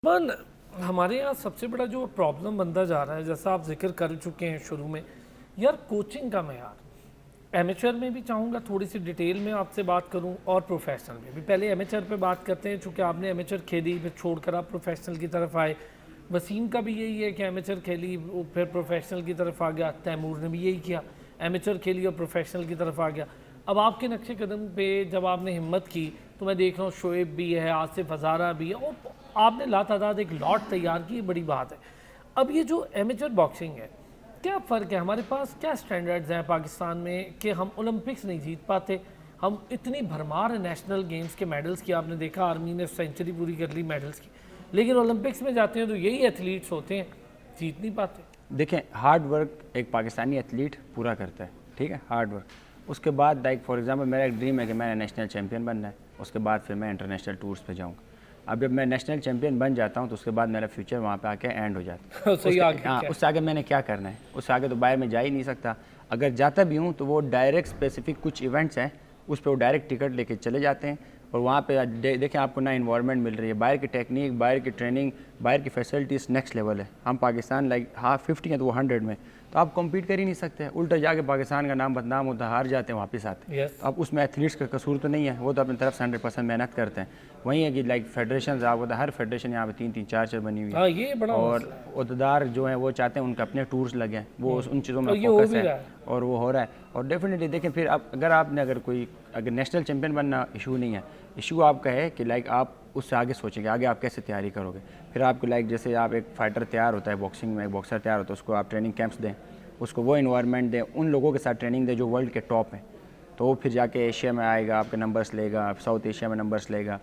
मन हमारे यहाँ सबसे बड़ा जो प्रॉब्लम बनता जा रहा है, जैसा आप जिक्र कर चुके हैं शुरू में, यार कोचिंग का मैयार। एमेचर में भी चाहूँगा थोड़ी सी डिटेल में आपसे बात करूँ और प्रोफेशनल में भी। पहले एमेचर पे बात करते हैं, चूँकि आपने एमेचर खेली फिर छोड़कर आप प्रोफेशनल की तरफ आए। वसीम का भी यही है कि एमेचर खेली वो फिर प्रोफेशनल की तरफ आ गया। तैमूर ने भी यही किया, एमेचर खेली और प्रोफेशनल की तरफ आ गया। अब आपके नक्शे कदम पे जब आपने हिम्मत की तो मैं देख रहा हूँ शोएब भी है, आसिफ हज़ारा भी है और आपने लातादाद एक लॉट तैयार की, बड़ी बात है। अब ये जो एमेचर बॉक्सिंग है, क्या फ़र्क है? हमारे पास क्या स्टैंडर्ड्स हैं पाकिस्तान में कि हम ओलंपिक्स नहीं जीत पाते? हम इतनी भरमार है नेशनल गेम्स के मेडल्स की, आपने देखा आर्मी ने सेंचुरी पूरी कर ली मेडल्स की, लेकिन ओलंपिक्स में जाते हैं तो यही एथलीट्स होते हैं, जीत नहीं पाते। देखें, हार्ड वर्क एक पाकिस्तानी एथलीट पूरा करता है, ठीक है, हार्ड वर्क। उसके बाद लाइक फॉर एग्जांपल मेरा एक ड्रीम है कि मैंने नेशनल चैंपियन बनना है, उसके बाद फिर मैं इंटरनेशनल टूर्स पे जाऊँगा। अब जब मैं नेशनल चैंपियन बन जाता हूँ तो उसके बाद मेरा फ्यूचर वहाँ पे आके एंड हो जाता है। हाँ, उससे आगे मैंने क्या करना है, उससे आगे तो बाहर में जा ही नहीं सकता। अगर जाता भी हूँ तो वो डायरेक्ट स्पेसिफिक कुछ इवेंट्स हैं, उस पर वो डायरेक्ट टिकट लेके चले जाते हैं और वहाँ पे देखें आपको ना इन्वायरमेंट मिल रही है, बाहर की टेक्निक, बाहर की ट्रेनिंग, बाहर की फैसिलिटीज़ नेक्स्ट लेवल है। हम पाकिस्तान लाइक हाफ 50 है तो वो 100 में, तो आप कम्पीट कर ही नहीं सकते। उल्टा जाके पाकिस्तान का नाम बदनाम होता है, हार जाते हैं वापस आते हैं। अब उसमें एथलीट्स का कसूर तो नहीं है, वो तो अपनी तरफ से 100% मेहनत करते हैं। वही है कि लाइक फेडरेशन आप होता है, हर फेडरेशन यहाँ पे 3-3 4-4 बनी हुई है। ये बड़ा और उहदेदार जो हैं वो चाहते हैं उनके अपने टूर्स लगे, वो उन चीज़ों में फोकस है और वो हो रहा है। और डेफिनेटली देखें, फिर आप अगर नेशनल चैंपियन बनना इशू नहीं है, इशू आपका है कि लाइक आप उससे आगे सोचेंगे, आगे आप कैसे तैयारी करोगे। फिर आपको लाइक जैसे आप एक फाइटर तैयार होता है बॉक्सिंग में, एक बॉक्सर तैयार होता है, उसको आप ट्रेनिंग कैंप्स दें, उसको वो इन्वायरमेंट दें, उन लोगों के साथ ट्रेनिंग दें जो वर्ल्ड के टॉप हैं, तो वो फिर जाके एशिया में आएगा, आपके नंबर्स लेगा, साउथ एशिया में नंबर्स लेगा।